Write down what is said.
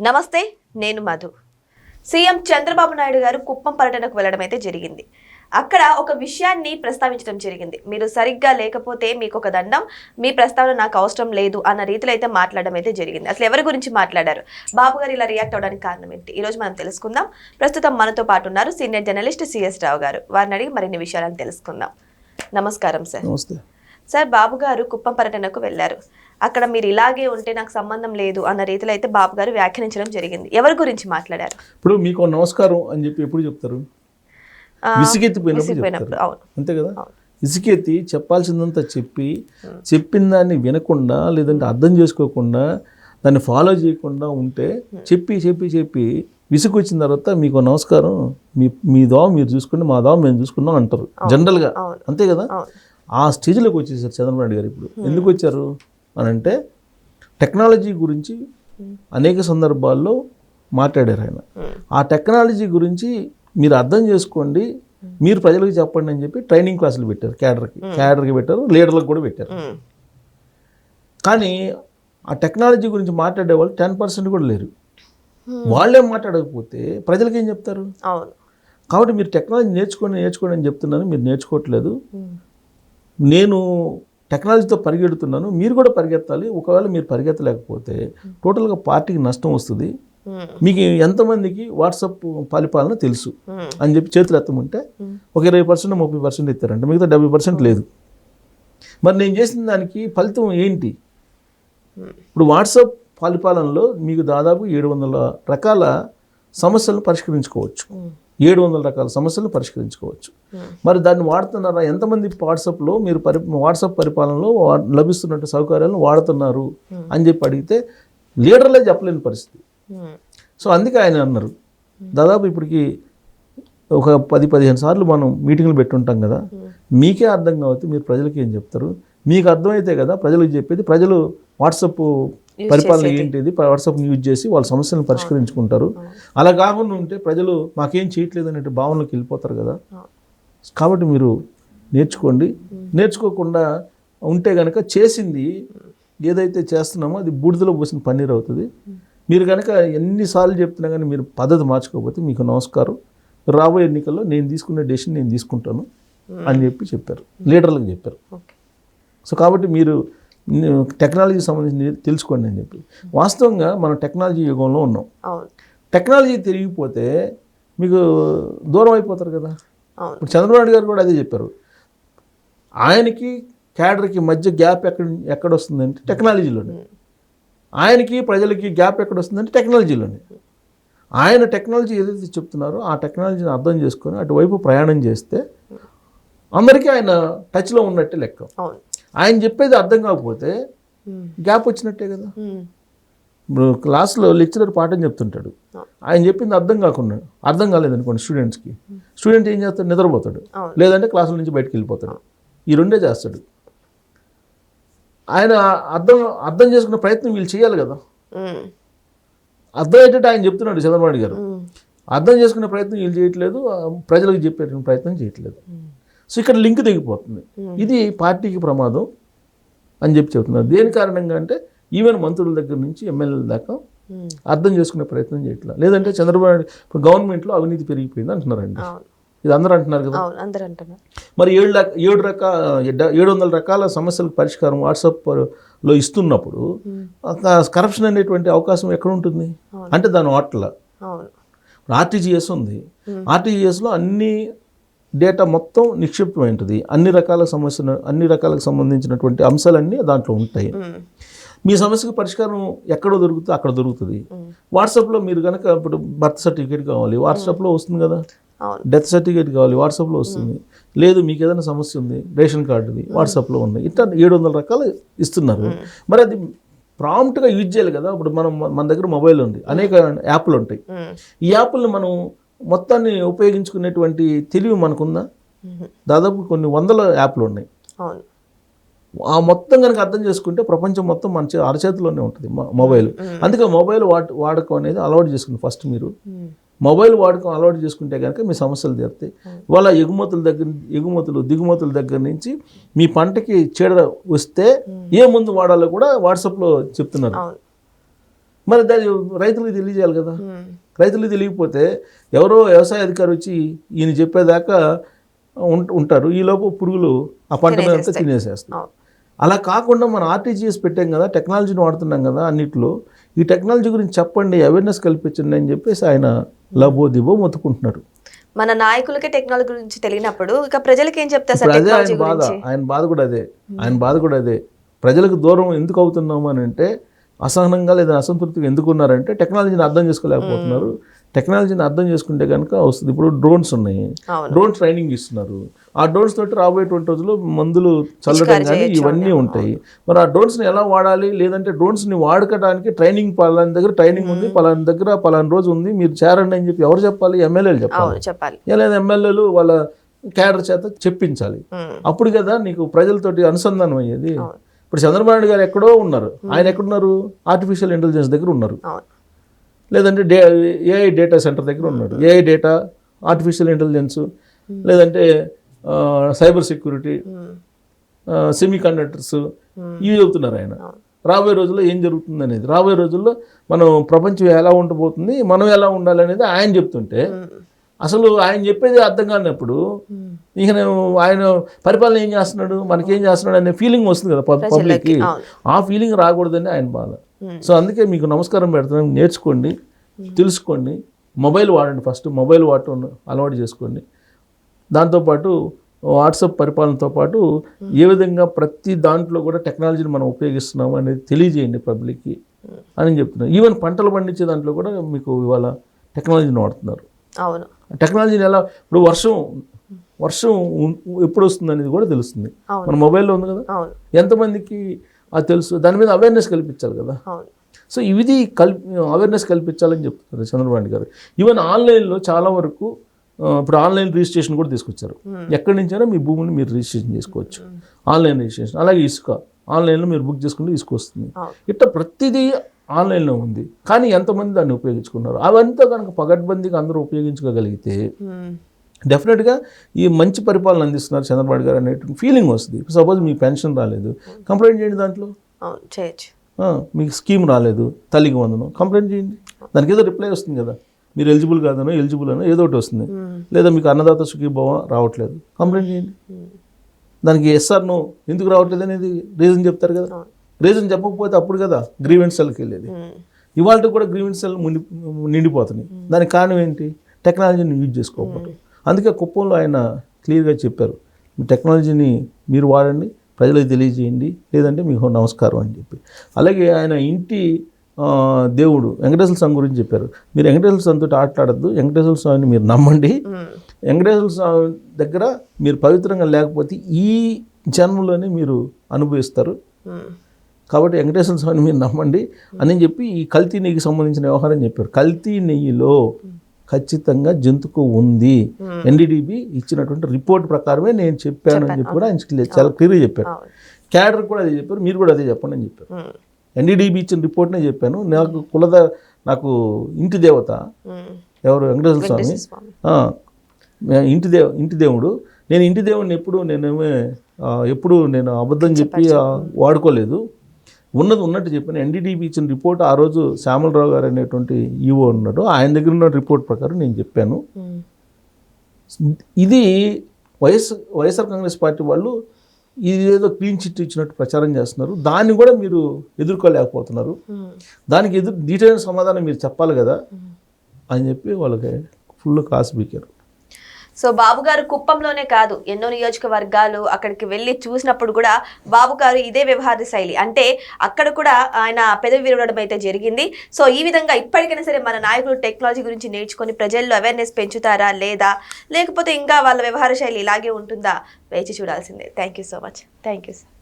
నమస్తే, నేను మధు. సీఎం చంద్రబాబు నాయుడు గారు కుప్పం పర్యటనకు వెళ్లడం అయితే జరిగింది. అక్కడ ఒక విషయాన్ని ప్రస్తావించడం జరిగింది. మీరు సరిగ్గా లేకపోతే మీకు ఒక దండం, మీ ప్రస్తావన నాకు అవసరం లేదు అన్న రీతిలో అయితే మాట్లాడడం అయితే జరిగింది. అసలు ఎవరి గురించి మాట్లాడారు, బాబు గారు ఇలా రియాక్ట్ అవడానికి కారణం ఏంటి, ఈ రోజు మనం తెలుసుకుందాం. ప్రస్తుతం మనతో పాటు ఉన్నారు సీనియర్ జర్నలిస్ట్ సిఎస్ రావు గారు. వారిని అడిగి మరిన్ని విషయాలను తెలుసుకుందాం. నమస్కారం సార్. నమస్తే సార్, బాబు గారు కుప్పం పర్యటనకు వెళ్లారు. అక్కడ మీరు ఇలాగే ఉంటే నాకు సంబంధం లేదు అన్న రీతిలో అయితే బాబు గారు వ్యాఖ్యానించడం జరిగింది. ఎవరి గురించి మాట్లాడారు? ఇప్పుడు మీకు నమస్కారం అని చెప్పి ఎప్పుడు చెప్తారు? విసిగెత్తిపోయినప్పుడు. అంతే కదా, విసిగెత్తి చెప్పాల్సిందంతా చెప్పిన దాన్ని వినకుండా, లేదంటే అర్థం చేసుకోకుండా, దాన్ని ఫాలో చేయకుండా ఉంటే చెప్పి విసుగు వచ్చిన తర్వాత మీకు నమస్కారం, మీ దోవ మీరు చూసుకుంటే మా దోవ మేము చూసుకున్నాం అంటారు జనరల్గా. అంతే కదా, ఆ స్టేజ్లోకి వచ్చేసారు చంద్రబాబు నాయుడు గారు. ఇప్పుడు ఎందుకు వచ్చారు అని అంటే, టెక్నాలజీ గురించి అనేక సందర్భాల్లో మాట్లాడారు ఆయన. ఆ టెక్నాలజీ గురించి మీరు అర్థం చేసుకోండి, మీరు ప్రజలకు చెప్పండి అని చెప్పి ట్రైనింగ్ క్లాసులు పెట్టారు. క్యాడర్కి పెట్టారు, లీడర్లకు కూడా పెట్టారు. కానీ ఆ టెక్నాలజీ గురించి మాట్లాడే వాళ్ళు 10% కూడా లేరు. వాళ్ళే మాట్లాడకపోతే ప్రజలకు ఏం చెప్తారు? కాబట్టి మీరు టెక్నాలజీ నేర్చుకోండి అని చెప్తున్నాను, మీరు నేర్చుకోవట్లేదు. నేను టెక్నాలజీతో పరిగెడుతున్నాను, మీరు కూడా పరిగెత్తాలి. ఒకవేళ మీరు పరిగెత్తలేకపోతే టోటల్గా పార్టీకి నష్టం వస్తుంది. మీకు ఎంతమందికి వాట్సాప్ పరిపాలన తెలుసు అని చెప్పి చేతులు ఎత్తమంటే ఒక 20% 30% ఎత్తారంటే మిగతా 70% లేదు. మరి నేను చేసిన దానికి ఫలితం ఏంటి? ఇప్పుడు వాట్సాప్ పరిపాలనలో మీకు దాదాపు 700 రకాల సమస్యలను పరిష్కరించుకోవచ్చు. 700 రకాల సమస్యలను పరిష్కరించుకోవచ్చు. మరి దాన్ని వాడుతున్నారా? ఎంతమంది వాట్సాప్లో మీరు వాట్సాప్ పరిపాలనలో లభిస్తున్నట్టు సౌకర్యాలను వాడుతున్నారు అని చెప్పి అడిగితే లీడర్లే చెప్పలేని పరిస్థితి. సో అందుకే ఆయన అన్నారు, దాదాపు ఇప్పటికి ఒక 10-15 సార్లు మనం మీటింగ్లు పెట్టుంటాం కదా, మీకే అర్థం కావచ్చు మీరు ప్రజలకి ఏం చెప్తారు, మీకు అర్థమైతే కదా ప్రజలకు చెప్పేది. ప్రజలు వాట్సాప్ పరిపాలన ఏంటిది, వాట్సాప్ యూజ్ చేసి వాళ్ళ సమస్యలను పరిష్కరించుకుంటారు. అలా కాకుండా ఉంటే ప్రజలు మాకేం చేయట్లేదు అనే భావనలోకి వెళ్ళిపోతారు కదా. కాబట్టి మీరు నేర్చుకోండి. నేర్చుకోకుండా ఉంటే కనుక చేసింది ఏదైతే చేస్తున్నామో అది బూడిదలో పోసిన పన్నీర్ అవుతుంది. మీరు కనుక ఎన్నిసార్లు చెప్తున్నా కానీ మీరు పద్ధతి మార్చుకోకపోతే మీకు నమస్కారం, రాబోయే ఎన్నికల్లో నేను తీసుకునే డెసిషన్ నేను తీసుకుంటాను అని చెప్పారు, లీడర్లకు చెప్పారు. సో కాబట్టి మీరు టెక్నాలజీ సంబంధించి తెలుసుకోండి అని చెప్పి. వాస్తవంగా మనం టెక్నాలజీ యుగంలో ఉన్నాం. టెక్నాలజీ తిరిగిపోతే మీకు దూరం అయిపోతారు కదా. ఇప్పుడు చంద్రబాబు నాయుడు గారు కూడా అదే చెప్పారు. ఆయనకి క్యాడర్కి మధ్య గ్యాప్ ఎక్కడ వస్తుందంటే టెక్నాలజీలోనే. ఆయనకి ప్రజలకి గ్యాప్ ఎక్కడ వస్తుందంటే టెక్నాలజీలోనే. ఆయన టెక్నాలజీ ఏదైతే చెప్తున్నారో ఆ టెక్నాలజీని అర్థం చేసుకొని అటువైపు ప్రయాణం చేస్తే అందరికీ ఆయన టచ్లో ఉన్నట్టే లెక్క. ఆయన చెప్పేది అర్థం కాకపోతే గ్యాప్ వచ్చినట్టే కదా. ఇప్పుడు క్లాస్లో లెక్చరర్ పాఠం చెప్తుంటాడు, ఆయన చెప్పింది అర్థం కాలేదనుకోండి స్టూడెంట్ ఏం చేస్తాడు? నిద్రపోతాడు, లేదంటే క్లాసుల నుంచి బయటకు వెళ్ళిపోతాడు. ఈ రెండే చేస్తాడు. ఆయన అర్థం చేసుకునే ప్రయత్నం వీళ్ళు చేయాలి కదా. అర్థమయ్యేటట్టు ఆయన చెప్తున్నాడు చంద్రబాబు నాయుడు గారు. అర్థం చేసుకునే ప్రయత్నం వీళ్ళు చేయట్లేదు, ప్రజలకు చెప్పే ప్రయత్నం చేయట్లేదు. సో ఇక్కడ లింక్ తెగిపోతుంది. ఇది పార్టీకి ప్రమాదం అని చెప్తున్నారు. దేని కారణంగా అంటే ఈవెన్ మంత్రుల దగ్గర నుంచి ఎమ్మెల్యేల దాకా అర్థం చేసుకునే ప్రయత్నం చేయట్లేదు. లేదంటే చంద్రబాబు నాయుడు ఇప్పుడు గవర్నమెంట్లో అవినీతి పెరిగిపోయింది అంటున్నారండి. ఇది అందరూ అంటున్నారు కదా. మరి 700 రకాల సమస్యలకు పరిష్కారం వాట్సాప్లో ఇస్తున్నప్పుడు కరప్షన్ అనేటువంటి అవకాశం ఎక్కడ ఉంటుంది అంటే దాని వాటల ఆర్టీజీఎస్ ఉంది. ఆర్టీజీఎస్లో అన్ని డేటా మొత్తం నిక్షిప్తమైంటుంది. అన్ని రకాలకు సంబంధించినటువంటి అంశాలన్నీ దాంట్లో ఉంటాయి. మీ సమస్యకు పరిష్కారం ఎక్కడో దొరుకుతుందో అక్కడ దొరుకుతుంది. వాట్సాప్లో మీరు కనుక ఇప్పుడు బర్త్ సర్టిఫికేట్ కావాలి, వాట్సాప్లో వస్తుంది కదా. డెత్ సర్టిఫికేట్ కావాలి, వాట్సాప్లో వస్తుంది. లేదు మీకు ఏదైనా సమస్య ఉంది, రేషన్ కార్డుది వాట్సాప్లో ఉన్నాయి. ఇట్లా 700 రకాలు ఇస్తున్నారు. మరి అది ప్రాంప్ట్గా యూజ్ చేయాలి కదా. ఇప్పుడు మన దగ్గర మొబైల్ ఉంది, అనేక యాప్లు ఉంటాయి. ఈ యాప్లను మనం మొత్తాన్ని ఉపయోగించుకునేటువంటి తెలివి మనకుందా? దాదాపు కొన్ని 100 యాప్లు ఉన్నాయి. ఆ మొత్తం కనుక అర్థం చేసుకుంటే ప్రపంచం మొత్తం మన అరచేతిలోనే ఉంటుంది మొబైల్. అందుకే మొబైల్ వాడకం అనేది అలవాటు చేసుకుని ఫస్ట్ మీరు మొబైల్ వాడకం అలవాటు చేసుకుంటే కనుక మీ సమస్యలు తీరుతాయి. వాళ్ళ ఎగుమతులు దిగుమతుల దగ్గర నుంచి మీ పంటకి చీడ వస్తే ఏ మందు వాడాలో కూడా వాట్సాప్లో చెప్తున్నారు. మరి దాన్ని రైతులకు తెలియజేయాలి కదా. రైతులకు తెలియకపోతే ఎవరో వ్యవసాయ అధికారి వచ్చి ఈయన చెప్పేదాకా ఉంటారు, ఈలోపు పురుగులు ఆ పంట మీద అంతా తినేసేస్తాయి. అలా కాకుండా మనం ఆర్టీజీఎస్ పెట్టాం కదా, టెక్నాలజీని వాడుతున్నాం కదా అన్నిట్లో, ఈ టెక్నాలజీ గురించి చెప్పండి, అవేర్నెస్ కల్పించండి అని చెప్పేసి ఆయన లబోదిబో మొత్తుకుంటున్నారు. మన నాయకులకే టెక్నాలజీ గురించి తెలియనప్పుడు ఇక ప్రజలకి ఏం చెప్తారు సార్? అదే ఆయన బాధ కూడా అదే. ప్రజలకు దూరం ఎందుకు అవుతున్నాము అని అంటే, అసహనంగా లేదా అసంతృప్తిగా ఎందుకు ఉన్నారంటే టెక్నాలజీని అర్థం చేసుకోలేకపోతున్నారు. టెక్నాలజీని అర్థం చేసుకుంటే కనుక వస్తుంది. ఇప్పుడు డ్రోన్స్ ఉన్నాయి, డ్రోన్స్ ట్రైనింగ్ ఇస్తున్నారు. ఆ డ్రోన్స్ తోటి రాబోయేటువంటి రోజుల్లో మందులు చల్లడం కానీ ఇవన్నీ ఉంటాయి. మరి ఆ డ్రోన్స్ని ఎలా వాడాలి, లేదంటే డ్రోన్స్ని వాడుకోవడానికి ట్రైనింగ్ పలానా దగ్గర ట్రైనింగ్ ఉంది, పలానా దగ్గర పలానా రోజు ఉంది, మీరు చేరండి అని చెప్పి ఎవరు చెప్పాలి? ఎమ్మెల్యేలు చెప్పాలి. లేదా ఎమ్మెల్యేలు వాళ్ళ క్యాడర్ చేత చెప్పించాలి. అప్పుడు కదా నీకు ప్రజలతోటి అనుసంధానం అయ్యేది. ఇప్పుడు చంద్రబాబు నాయుడు గారు ఎక్కడో ఉన్నారు, ఆయన ఎక్కడున్నారు? ఆర్టిఫిషియల్ ఇంటెలిజెన్స్ దగ్గర ఉన్నారు, లేదంటే ఏఐ డేటా సెంటర్ దగ్గర ఉన్నాడు. ఏఐ డేటా, ఆర్టిఫిషియల్ ఇంటెలిజెన్స్, లేదంటే సైబర్ సెక్యూరిటీ, సెమీ కండక్టర్స్, ఇవి చెబుతున్నారు ఆయన. రాబోయే రోజుల్లో ఏం జరుగుతుంది అనేది, రాబోయే రోజుల్లో మనం ప్రపంచం ఎలా ఉండబోతుంది, మనం ఎలా ఉండాలి అనేది ఆయన చెప్తుంటే, అసలు ఆయన చెప్పేది అర్థం కానప్పుడు ఇక ఆయన పరిపాలన ఏం చేస్తున్నాడు, మనకేం చేస్తున్నాడు అనే ఫీలింగ్ వస్తుంది కదా పబ్లిక్కి. ఆ ఫీలింగ్ రాకూడదని ఆయన బాధ. సో అందుకే మీకు నమస్కారం పెడుతున్నాను, నేర్చుకోండి, తెలుసుకోండి, మొబైల్ వాడండి. ఫస్ట్ మొబైల్ వాడటం అలవాటు చేసుకోండి. దాంతోపాటు వాట్సాప్ పరిపాలనతో పాటు ఏ విధంగా ప్రతి దాంట్లో కూడా టెక్నాలజీని మనం ఉపయోగిస్తున్నాము అనేది తెలియజేయండి పబ్లిక్కి అని చెప్తున్నాను. ఈవెన్ పంటలు పండించే దాంట్లో కూడా మీకు ఇవాళ టెక్నాలజీని వాడుతున్నారు. అవును, టెక్నాలజీని ఎలా, ఇప్పుడు వర్షం ఎప్పుడు వస్తుంది అనేది కూడా తెలుస్తుంది, మన మొబైల్లో ఉంది కదా. ఎంతమందికి అది తెలుసు? దాని మీద అవేర్నెస్ కల్పించాలి కదా. సో ఇది అవేర్నెస్ కల్పించాలని చెప్తున్నారు చంద్రబాబు నాయుడు గారు. ఈవెన్ ఆన్లైన్లో చాలా వరకు ఇప్పుడు ఆన్లైన్ రిజిస్ట్రేషన్ కూడా తీసుకొచ్చారు. ఎక్కడి నుంచైనా మీ భూమిని మీరు రిజిస్ట్రేషన్ చేసుకోవచ్చు, ఆన్లైన్ రిజిస్ట్రేషన్. అలాగే ఇసుక ఆన్లైన్లో మీరు బుక్ చేసుకుంటే ఇసుక వస్తుంది. ఇట్లా ప్రతిదీ ఆన్లైన్లో ఉంది. కానీ ఎంతమంది దాన్ని ఉపయోగించుకున్నారు? అవంతా కనుక పగడ్బందీగా అందరూ ఉపయోగించుకోగలిగితే డెఫినెట్గా ఈ మంచి పరిపాలన అందిస్తున్నారు చంద్రబాబు గారు అనేటువంటి ఫీలింగ్ వస్తుంది. సపోజ్ మీకు పెన్షన్ రాలేదు, కంప్లైంట్ చేయండి. దాంట్లో చేయొచ్చు. మీకు స్కీమ్ రాలేదు, తల్లికి వందనం, కంప్లైంట్ చేయండి. దానికి ఏదో రిప్లై వస్తుంది కదా, మీరు ఎలిజిబుల్ కాదనో ఎలిజిబుల్ అనో ఏదో ఒకటి వస్తుంది. లేదా మీకు అన్నదాత సుఖీభవ రావట్లేదు, కంప్లైంట్ చేయండి. దానికి ఎస్ఆర్ నో ఎందుకు రావట్లేదు అనేది రీజన్ చెప్తారు కదా. రీజన్ చెప్పకపోతే అప్పుడు కదా గ్రీవెన్స్ సెల్కి వెళ్ళేది. ఇవాళ కూడా గ్రీవెన్స్ సెల్ నిండిపోతున్నాయి. దానికి కారణం ఏంటి? టెక్నాలజీని యూజ్ చేసుకోకపోవడం. అందుకే కుప్పంలో ఆయన క్లియర్గా చెప్పారు, టెక్నాలజీని మీరు వాడండి, ప్రజలకు తెలియజేయండి, లేదంటే మీకు నమస్కారం అని చెప్పి. అలాగే ఆయన ఇంటి దేవుడు వెంకటేశ్వర స్వామి గురించి చెప్పారు. మీరు వెంకటేశ్వర స్వామితో ఆటలాడద్దు, వెంకటేశ్వర స్వామిని మీరు నమ్మండి. వెంకటేశ్వర స్వామి దగ్గర మీరు పవిత్రంగా లేకపోతే ఈ జన్మలోనే మీరు అనుభవిస్తారు. కాబట్టి వెంకటేశ్వర స్వామిని మీరు నమ్మండి అని చెప్పి ఈ కల్తీ నెయ్యికి సంబంధించిన వ్యవహారం చెప్పారు. కల్తీ నెయ్యిలో ఖచ్చితంగా జంతుకు ఉంది. ఎన్డీడీబీ ఇచ్చినటువంటి రిపోర్ట్ ప్రకారమే నేను చెప్పాను అని చెప్పి కూడా ఆయన చాలా క్లియర్గా చెప్పారు. క్యాడర్ కూడా అదే చెప్పారు, మీరు కూడా అదే చెప్పండి అని చెప్పారు. ఎన్డీడీబీ ఇచ్చిన రిపోర్ట్నే చెప్పాను. నాకు ఇంటి దేవత ఎవరు? వెంకటేశ్వర స్వామి. ఇంటి దేవుడు. నేను ఇంటి దేవుడిని ఎప్పుడు నేను అబద్ధం చెప్పి వాడుకోలేదు, ఉన్నట్టు చెప్పాను. ఎన్డీడీబీ ఇచ్చిన రిపోర్ట్ ఆ రోజు శ్యామలరావు గారు అనేటువంటి ఈవో ఉన్నాడు, ఆయన దగ్గర ఉన్న రిపోర్ట్ ప్రకారం నేను చెప్పాను. ఇది వైఎస్ఆర్ కాంగ్రెస్ పార్టీ వాళ్ళు ఇది ఏదో క్లీన్ చిట్ ఇచ్చినట్టు ప్రచారం చేస్తున్నారు. దాన్ని కూడా మీరు ఎదుర్కోలేకపోతున్నారు. దానికి డీటెయిల్ సమాధానం మీరు చెప్పాలి కదా అని చెప్పి వాళ్ళకి ఫుల్ కాసు బీకారు. సో బాబు గారు కుప్పంలోనే కాదు, ఎన్నో నియోజకవర్గాలు అక్కడికి వెళ్ళి చూసినప్పుడు కూడా బాబు గారు ఇదే వ్యవహార శైలి, అంటే అక్కడ కూడా ఆయన పెదవి విరవడం అయితే జరిగింది. సో ఈ విధంగా ఇప్పటికైనా సరే మన నాయకులు టెక్నాలజీ గురించి నేర్చుకొని ప్రజల్లో అవేర్నెస్ పెంచుతారా లేదా, లేకపోతే ఇంకా వాళ్ళ వ్యవహార శైలి ఇలాగే ఉంటుందా, వేచి చూడాల్సిందే. Thank you so much. Thank you sir.